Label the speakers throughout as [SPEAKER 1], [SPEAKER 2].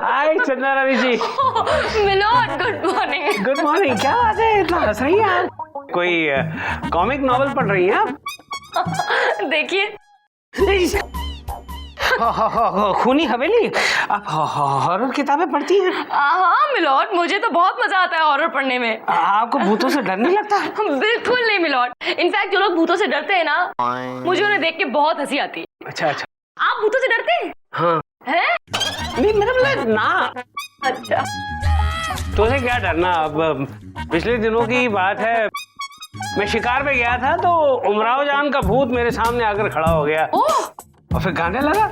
[SPEAKER 1] हाय Chanda Ravi ji.
[SPEAKER 2] Milord, good morning.
[SPEAKER 1] Good morning. क्या बात है, इतना हंस रही हैं आप? कोई कॉमिक नॉवल पढ़ रही हैं आप?
[SPEAKER 2] देखिए
[SPEAKER 1] खूनी हवेली, आप हॉरर किताबें पढ़ती हैं?
[SPEAKER 2] हाँ मिलोड, मुझे तो बहुत मजा आता है हॉरर पढ़ने में।
[SPEAKER 1] आपको भूतों से डर नहीं लगता?
[SPEAKER 2] बिल्कुल नहीं मिलोड। इनफैक्ट जो लोग भूतों से डरते हैं ना, मुझे उन्हें देख के बहुत हंसी आती है।
[SPEAKER 1] अच्छा अच्छा।
[SPEAKER 2] आप भूतों से डरते हैं?
[SPEAKER 1] हाँ।
[SPEAKER 2] हैं?
[SPEAKER 1] नहीं मेरा मतलब ना।
[SPEAKER 2] अच्छा।
[SPEAKER 1] तो से क्या डरना, अब पिछले दिनों की बात है, मैं शिकार पे गया था तो उमराव जान का भूत मेरे सामने आकर खड़ा हो गया। और फिर गाने लगा,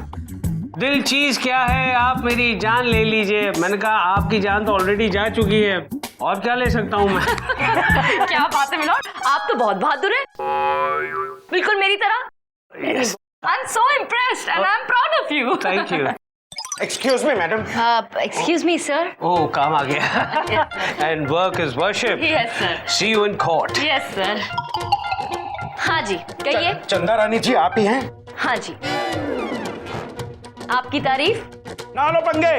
[SPEAKER 1] दिल चीज क्या है आप मेरी जान ले लीजिए। मैंने कहा आपकी जान तो ऑलरेडी जा चुकी है, और क्या ले सकता हूँ मैं।
[SPEAKER 2] क्या बात है मिलोड, आप तो बहुत बहादुर हैं, बिल्कुल मेरी तरह।
[SPEAKER 1] yes.
[SPEAKER 2] I'm so impressed and I'm proud of you.
[SPEAKER 1] Thank you.
[SPEAKER 3] Excuse me, madam.
[SPEAKER 2] Excuse me, sir.
[SPEAKER 1] Oh, काम आ गया। And work is worship.
[SPEAKER 2] Yes, sir.
[SPEAKER 1] See you in court.
[SPEAKER 2] Yes, sir. हाँ जी, कहिए।
[SPEAKER 3] चंदा रानी जी आप ही हैं?
[SPEAKER 2] हाँ जी। आपकी तारीफ?
[SPEAKER 3] ना लो पंगे।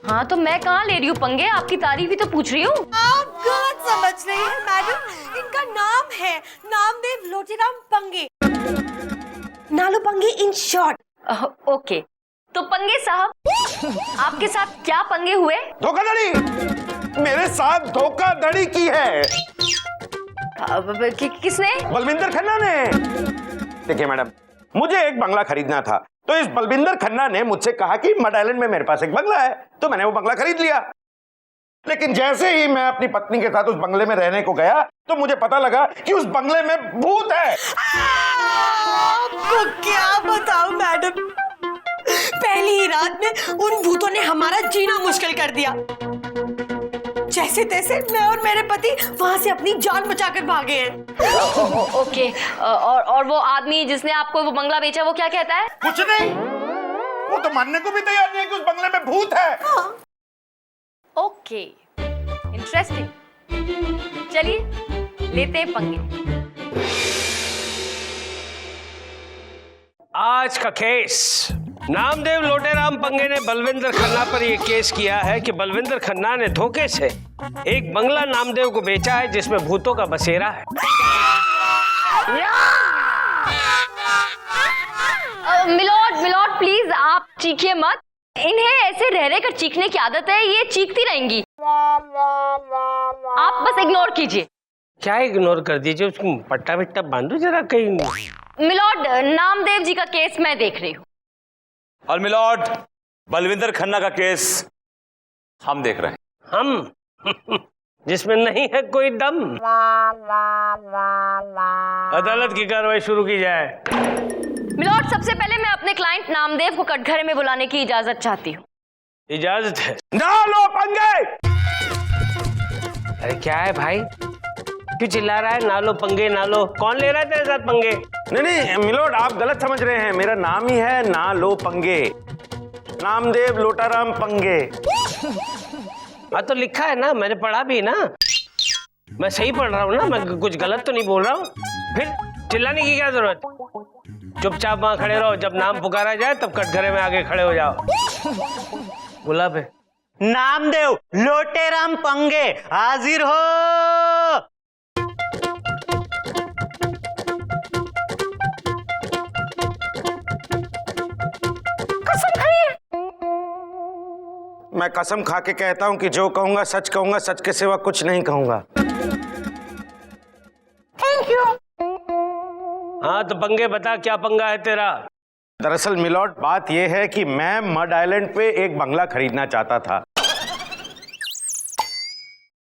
[SPEAKER 2] हाँ तो मैं कहाँ ले रही हूँ पंगे, आपकी तारीफ ही तो पूछ रही हूँ।
[SPEAKER 4] आप गलत समझ रही हैं मैडम, इनका नाम है नामदेव लोटेराम पंगे, नालो पंगे इन शॉर्ट।
[SPEAKER 2] ओके, तो पंगे साहब आपके साथ क्या पंगे हुए?
[SPEAKER 3] धोखाधड़ी मेरे साथ धोखाधड़ी की है।
[SPEAKER 2] किसने?
[SPEAKER 3] बलविंदर खन्ना ने। देखिए मैडम, मुझे एक बंगला खरीदना था, तो इस बलविंदर खन्ना ने मुझसे कहा कि मड आइलैंड में मेरे पास एक बंगला है, तो मैंने वो बंगला खरीद लिया। लेकिन जैसे ही मैं अपनी पत्नी के साथ उस बंगले में रहने को गया तो मुझे पता लगा कि उस बंगले में भूत है।
[SPEAKER 4] आपको क्या बताऊं मैडम, पहली ही रात में उन भूतों ने हमारा जीना मुश्किल कर दिया। जैसे तैसे मैं और मेरे पति वहां से अपनी जान बचाकर भागे हैं।
[SPEAKER 2] ओके, और वो आदमी जिसने आपको वो बंगला बेचा वो क्या कहता है?
[SPEAKER 3] कुछ नहीं, वो तो मानने को भी तैयार नहीं है कि उस बंगले में भूत है।
[SPEAKER 2] Okay, interesting. चलिए लेते हैं पंगे।
[SPEAKER 1] आज का केस, नामदेव लोटेराम पंगे ने बलविंदर खन्ना पर यह केस किया है कि बलविंदर खन्ना ने धोखे से एक बंगला नामदेव को बेचा है जिसमें भूतों का बसेरा है।
[SPEAKER 2] मिलोड प्लीज आप चीखिए मत, इन्हें ऐसे रह रह कर चीखने की आदत है, ये चीखती रहेंगी। आप बस इग्नोर कीजिए।
[SPEAKER 1] क्या इग्नोर कर दीजिए, उसको पट्टा विट्टा बांधो जरा कहीं।
[SPEAKER 2] मिलोड, नामदेव जी का केस मैं देख रही हूँ।
[SPEAKER 5] और मिलॉर्ड, बलविंदर खन्ना का केस हम देख रहे हैं।
[SPEAKER 1] हम जिसमें नहीं है कोई दम। अदालत की कार्रवाई शुरू की जाए।
[SPEAKER 2] मिलोड, सबसे पहले मैं अपने क्लाइंट नामदेव को कटघरे में बुलाने की इजाजत चाहती हूँ।
[SPEAKER 1] इजाजत है?
[SPEAKER 3] ना लो पंगे।
[SPEAKER 1] अरे क्या है भाई, क्यों चिल्ला रहा है? ना लो पंगे, ना लो। कौन ले रहा है तेरे साथ पंगे?
[SPEAKER 3] नहीं मिलोड, आप गलत समझ रहे हैं। मेरा नाम ही है ना लो पंगे, नामदेव लोटाराम पंगे।
[SPEAKER 1] हाँ तो लिखा है ना, मैंने पढ़ा भी ना, मैं सही पढ़ रहा हूँ ना, मैं कुछ गलत तो नहीं बोल रहा हूँ। फिर चिल्लाने की क्या जरूरत? चुपचाप वहां खड़े रहो, जब नाम पुकारा जाए तब कटघरे में आगे खड़े हो जाओ। गुलाब है।
[SPEAKER 6] नामदेव लोटेराम पंगे हाजिर हो।
[SPEAKER 3] मैं कसम खा के कहता हूं कि जो कहूंगा सच कहूंगा, सच के सिवा कुछ नहीं कहूंगा।
[SPEAKER 4] Thank you.
[SPEAKER 1] हाँ तो पंगे बता, क्या पंगा है तेरा?
[SPEAKER 3] दरअसल मिलॉर्ड, बात यह है कि मैं मड आइलैंड पे एक बंगला खरीदना चाहता था।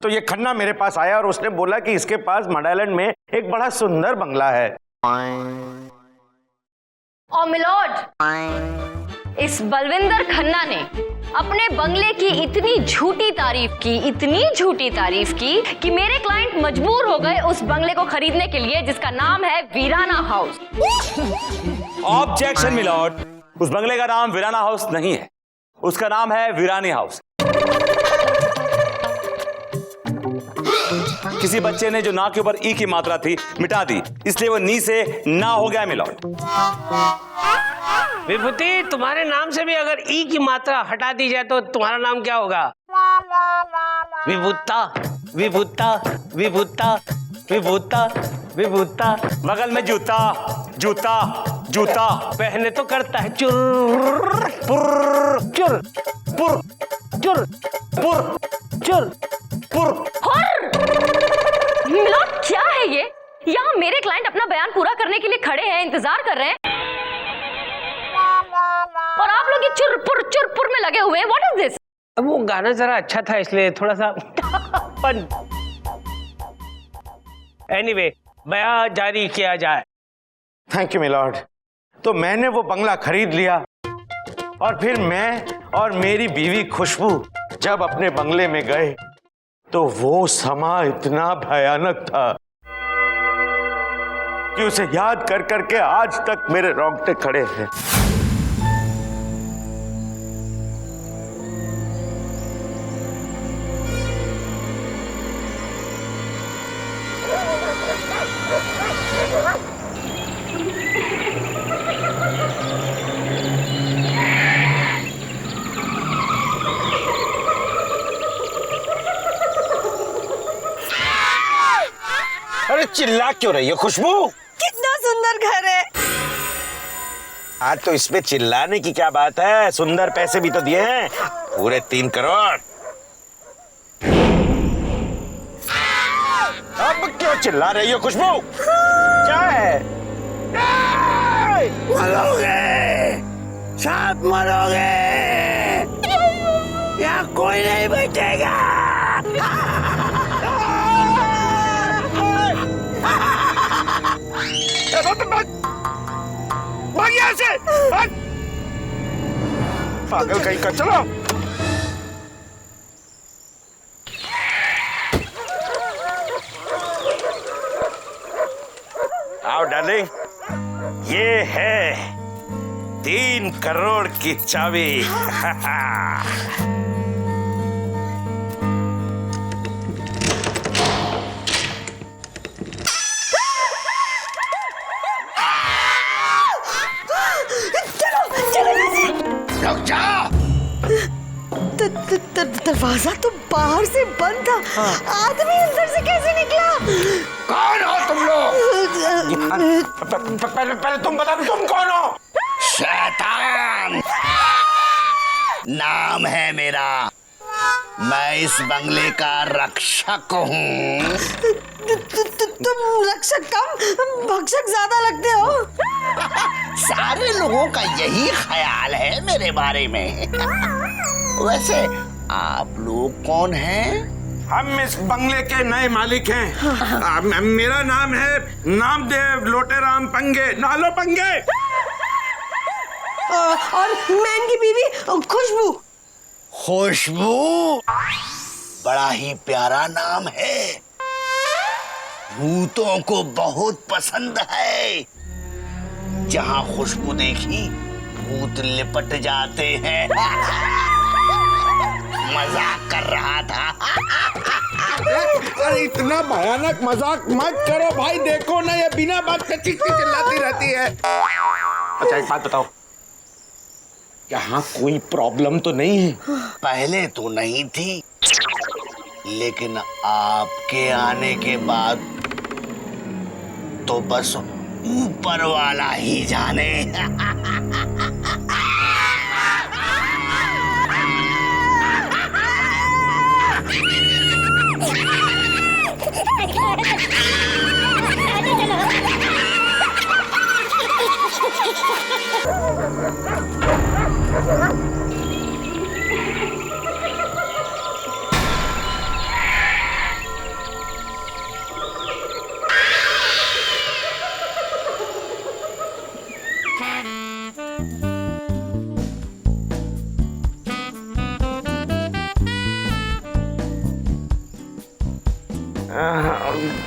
[SPEAKER 3] तो ये खन्ना मेरे पास आया और उसने बोला कि इसके पास मड आइलैंड में एक बड़ा सुंदर बंगला है।
[SPEAKER 2] और मिलोड, इस बलविंदर खन्ना ने अपने बंगले की इतनी झूठी तारीफ की, इतनी झूठी तारीफ की कि मेरे क्लाइंट मजबूर हो गए उस बंगले को खरीदने के लिए जिसका नाम है वीराना हाउस।
[SPEAKER 5] ऑब्जेक्शन मिलॉर्ड, उस बंगले का नाम वीराना हाउस नहीं है, उसका नाम है वीरानी हाउस। किसी बच्चे ने जो ना के ऊपर ई की मात्रा थी मिटा दी, इसलिए वो नी से ना हो गया मिलॉर्ड।
[SPEAKER 1] विभूति, तुम्हारे नाम से भी अगर ई की मात्रा हटा दी जाए तो तुम्हारा नाम क्या होगा? विभुता, विभुता, विभुता, विभुता, विभुता।
[SPEAKER 5] बगल में जूता, जूता, जूता।
[SPEAKER 1] पहने तो करता है चुर पुर चुर पुर चुर पुर चुर पुर।
[SPEAKER 2] मिलॉर्ड, क्या है ये? यहाँ मेरे क्लाइंट अपना बयान पूरा करने के लिए खड़े हैं, इंतजार कर रहे हैं, और आप लोग ये चुर पुर में लगे हुए हैं। What is this?
[SPEAKER 1] वो गाना जरा अच्छा था इसलिए थोड़ा सा फन। एनीवे, बयान जारी किया जाए।
[SPEAKER 3] Thank you milord. तो मैंने वो बंगला खरीद लिया और फिर मैं और मेरी बीवी खुशबू जब अपने बंगले में गए तो वो समा इतना भयानक था कि उसे याद कर करके आज तक मेरे रोंगटे खड़े हैं। अरे चिल्ला क्यों रही है खुशबू?
[SPEAKER 4] कितना सुंदर घर है।
[SPEAKER 3] आज तो इसमें चिल्लाने की क्या बात है, सुंदर पैसे भी तो दिए हैं, पूरे 3 करोड़। अब क्यों चिल्ला रही हो खुशबू? क्या है? मरोगे, सब मरोगे, यहाँ कोई नहीं बचेगा। भाग यहाँ से, भाग। पागल कहीं का, चलो। आओ डार्लिंग, ये है 3 करोड़ की चाबी।
[SPEAKER 4] दरवाजा तो बाहर से बंद था। आदमी अंदर से कैसे निकला?
[SPEAKER 3] कौन हो तुम लोग? पहले तुम बता, तुम कौन हो?
[SPEAKER 7] शैतान नाम है मेरा। मैं इस बंगले का रक्षक हूँ।
[SPEAKER 4] तुम रक्षक कम, भक्षक ज्यादा लगते हो।
[SPEAKER 7] सारे लोगों का यही ख्याल है मेरे बारे में। वैसे आप लोग कौन हैं?
[SPEAKER 3] हम इस बंगले के नए मालिक हैं। मेरा नाम है नामदेव लोटेराम पंगे, नालो पंगे।
[SPEAKER 4] और मैं इनकी बीवी खुशबू।
[SPEAKER 7] खुशबू बड़ा ही प्यारा नाम है, भूतों को बहुत पसंद है। जहां खुशबू देखी भूत लिपट जाते हैं। मजाक कर रहा था।
[SPEAKER 3] अरे इतना भयानक मजाक मत करो भाई, देखो ना ये बिना बात के चीखती चिल्लाती रहती है। अच्छा एक बात बताओ, यहाँ कोई प्रॉब्लम तो नहीं है?
[SPEAKER 7] पहले तो नहीं थी, लेकिन आपके आने के बाद तो बस ऊपर वाला ही जाने।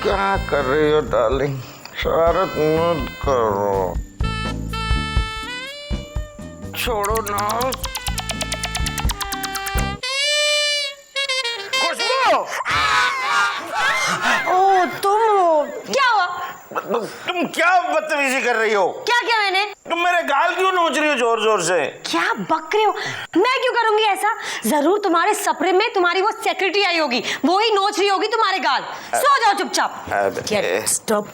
[SPEAKER 3] क्या कर रही हो डार्लिंग? शरारत मत करो, छोड़ो ना। खुशबू, तुम क्या बदतमीजी कर रही हो?
[SPEAKER 4] क्या क्या मैंने?
[SPEAKER 3] तुम मेरे गाल क्यों नोच रही हो जोर जोर से?
[SPEAKER 4] क्या बक रहे हो? मैं क्यों करूंगी ऐसा? जरूर तुम्हारे सपने में तुम्हारी वो सेक्रेटरी आई होगी, वो ही नोच रही होगी तुम्हारे गाल। सो जाओ चुपचाप। Get stop.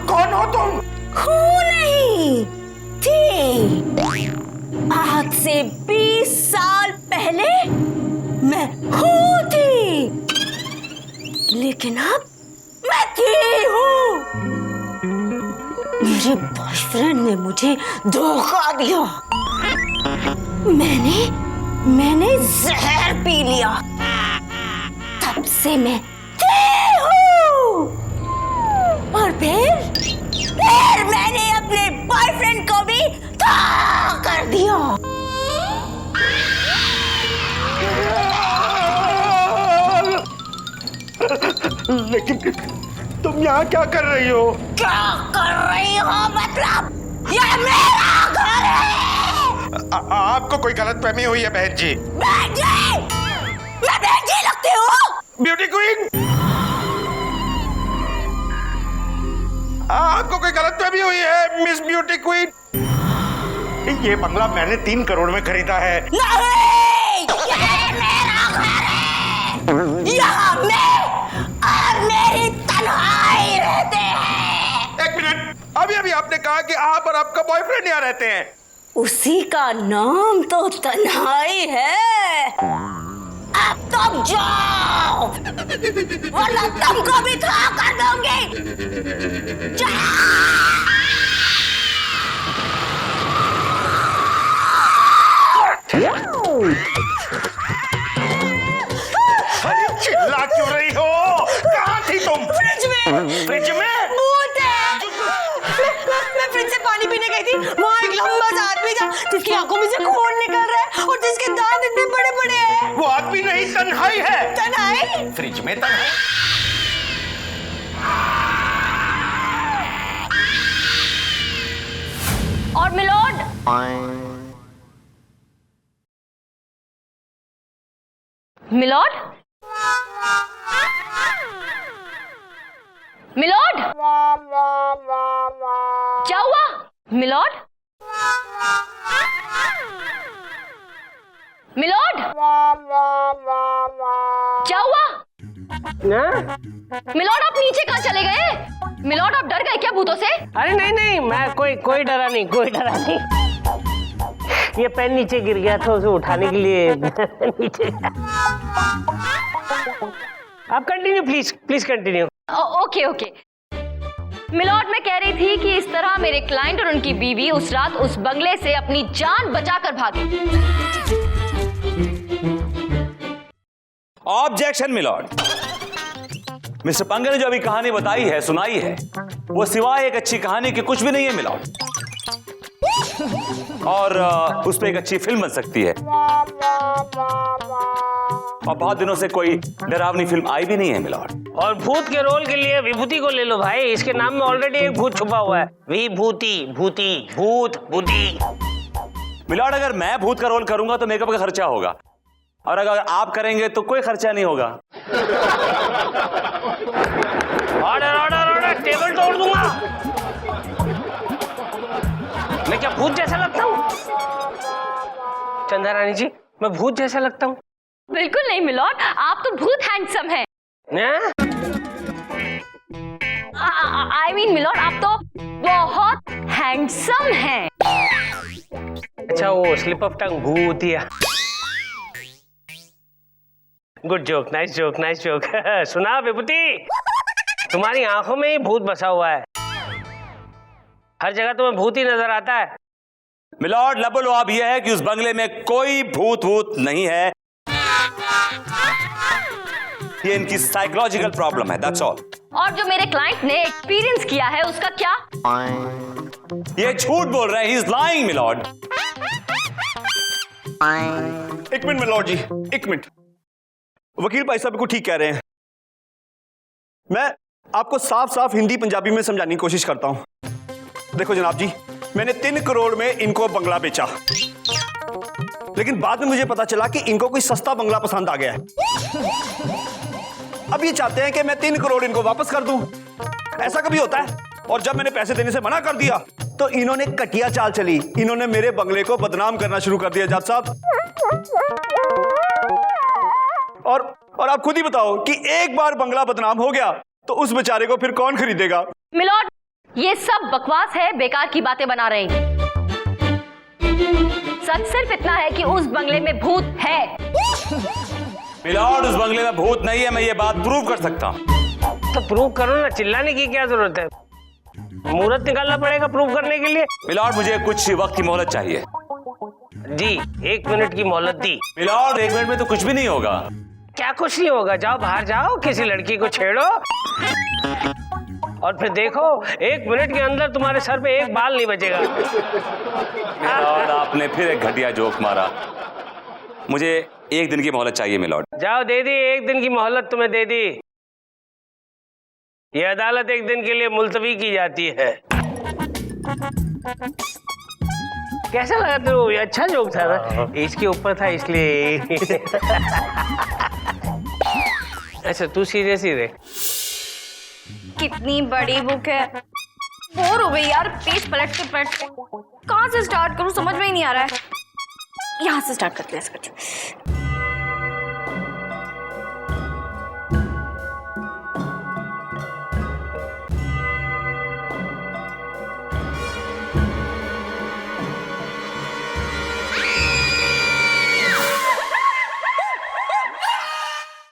[SPEAKER 3] कौन हो तुम?
[SPEAKER 4] हूँ नहीं थी। आज से 20 साल पहले मैं हूँ थी, लेकिन अब मैं थी हूँ। मेरे बॉयफ्रेंड ने मुझे धोखा दिया। मैंने जहर पी लिया। तब से मैं थी हूँ। और फिर मैंने अपने बॉयफ्रेंड को भी धोखा कर दिया।
[SPEAKER 3] लेकिन तुम यहाँ क्या कर रही हो?
[SPEAKER 4] क्या कर रही हो मतलब? ये मेरा घर है।
[SPEAKER 3] आपको कोई गलतफहमी हुई है बहन जी।
[SPEAKER 4] बहन जी, मैं बहन जी लगती हूँ?
[SPEAKER 3] ब्यूटी क्वीन, आपको कोई गलतफहमी हुई है मिस ब्यूटी क्वीन। ये बंगला मैंने 3 करोड़ में खरीदा है।
[SPEAKER 4] नहीं, ये मेरा घर है। यहाँ मैं और मेरी तन्हाई रहते हैं।
[SPEAKER 3] एक मिनट, अभी आपने कहा कि आप और आपका बॉयफ्रेंड यहाँ रहते हैं।
[SPEAKER 4] उसी का नाम तो तन्हाई है। अब तुम जाओ, वरना तुमको भी धोखा कर दूंगी। जाओ।
[SPEAKER 3] अरे चिल्ला क्यों रही हो? कहाँ थी तुम?
[SPEAKER 4] फ्रिज में।
[SPEAKER 3] फ्रिज में?
[SPEAKER 4] भूत है। मैं फ्रिज से पानी पीने गई थी, वहाँ एक लंबा सा आदमी था जिसकी आंखों में से खून निकल रहा है और जिसके दांत इतने बड़े बड़े हैं।
[SPEAKER 3] वो आदमी नहीं, तन्हाई है।
[SPEAKER 4] तन्हाई?
[SPEAKER 3] फ्रिज में तन्हाई।
[SPEAKER 2] और मिलोड, मिलोड, मिलोड, क्या हुआ मिलोड? मिलोड, क्या हुआ? मिलोड, आप नीचे कहाँ चले गए? मिलोड, आप डर गए क्या भूतों से?
[SPEAKER 1] अरे नहीं, मैं कोई डरा नहीं। ये पेन नीचे गिर गया था, उसे उठाने के लिए नीचे। आप continue please continue.
[SPEAKER 2] Okay. Milord, मैं कह रही थी कि इस तरह मेरे क्लाइंट और उनकी बीवी उस रात उस बंगले से अपनी जान बचाकर भागे।
[SPEAKER 5] Objection milord. मिस्टर पंगे ने जो अभी कहानी बताई है, सुनाई है, वो सिवाय एक अच्छी कहानी की कुछ भी नहीं है मिलॉर्ड। और उस पर एक अच्छी फिल्म बन सकती है। और बहुत दिनों से कोई डरावनी फिल्म आई भी नहीं है मिलॉर्ड।
[SPEAKER 1] और भूत के रोल के लिए विभूति को ले लो भाई, इसके नाम में ऑलरेडी एक भूत छुपा हुआ है। भूत भूती।
[SPEAKER 5] मिलॉर्ड, अगर मैं भूत का रोल करूंगा तो मेकअप का खर्चा होगा, और अगर आप करेंगे तो कोई खर्चा नहीं होगा।
[SPEAKER 1] ऑर्डर, टेबल तोड़ दूंगा। मैं क्या भूत जैसा लगता हूँ? चंदा रानी जी, मैं भूत जैसा लगता हूँ?
[SPEAKER 2] बिल्कुल नहीं मिलॉर्ड, आप तो बहुत हैंडसम हैं। आई मीन मिलॉर्ड, आप तो बहुत हैंडसम हैं।
[SPEAKER 1] अच्छा, वो स्लिप ऑफ टंग भूतिया। Good joke, nice joke. सुना विभूति, तुम्हारी आंखों में ही भूत बसा हुआ है। हर जगह तुम्हें भूत ही नजर आता है।
[SPEAKER 5] मिलॉर्ड, लबोलवाब यह है कि उस बंगले में कोई भूत वूत नहीं है। ये इनकी साइकोलॉजिकल प्रॉब्लम है, दैट्स ऑल।
[SPEAKER 2] और जो मेरे क्लाइंट ने एक्सपीरियंस किया है उसका क्या?
[SPEAKER 5] ये झूठ बोल रहे हैं, ही इज लाइंग मिलॉर्ड।
[SPEAKER 8] एक मिनट मिलॉर्ड जी, एक मिनट। वकील भाई साहब को ठीक कह रहे हैं। मैं आपको साफ साफ हिंदी पंजाबी में समझाने की कोशिश करता हूं। देखो जनाब जी, मैंने 3 करोड़ में इनको बंगला बेचा, लेकिन बाद में मुझे पता चला कि इनको कोई सस्ता बंगला पसंद आ गया है। अब ये चाहते हैं कि मैं 3 करोड़ इनको वापस कर दूं। ऐसा कभी होता है? और जब मैंने पैसे देने से मना कर दिया तो इन्होंने कटिया चाल चली, इन्होंने मेरे बंगले को बदनाम करना शुरू कर दिया जज साहब। और आप खुद ही बताओ कि एक बार बंगला बदनाम हो गया तो उस बेचारे को फिर कौन खरीदेगा?
[SPEAKER 2] मिलॉर्ड, ये सब बकवास है, बेकार की बातें बना रहे हैं। सच सिर्फ इतना है कि उस बंगले में भूत है।
[SPEAKER 5] मिलॉर्ड, उस बंगले में भूत नहीं है, मैं ये बात प्रूव कर सकता हूं।
[SPEAKER 1] तो प्रूव करो ना, चिल्लाने की क्या जरूरत है? मुहूर्त निकालना पड़ेगा प्रूव करने के लिए।
[SPEAKER 5] मिलॉर्ड, मुझे कुछ वक्त की मोहलत चाहिए।
[SPEAKER 1] जी, 1 मिनट की मोहलत दी।
[SPEAKER 5] मिलॉर्ड, 1 मिनट में तो कुछ भी नहीं होगा।
[SPEAKER 1] क्या कुछ नहीं होगा? जाओ बाहर जाओ, किसी लड़की को छेड़ो और फिर देखो 1 मिनट के अंदर तुम्हारे सर पे एक बाल नहीं बचेगा।
[SPEAKER 5] मिलॉर्ड, आपने फिर एक घटिया जोक मारा। मुझे 1 दिन की मोहलत चाहिए मिलॉर्ड।
[SPEAKER 1] जाओ, दे दी 1 दिन की मोहलत तुम्हें दे दी। ये अदालत 1 दिन के लिए मुलतवी की जाती है। कैसा लगा तो? ये अच्छा जोक था ना, इसके ऊपर था इसलिए। अच्छा, तू सीरियस ही रहे।
[SPEAKER 2] कितनी बड़ी बुक है, बोर हो गई यार, पेज पलटते पलटते। कहाँ से स्टार्ट करूं समझ में ही नहीं आ रहा है। यहाँ से स्टार्ट करते हैं।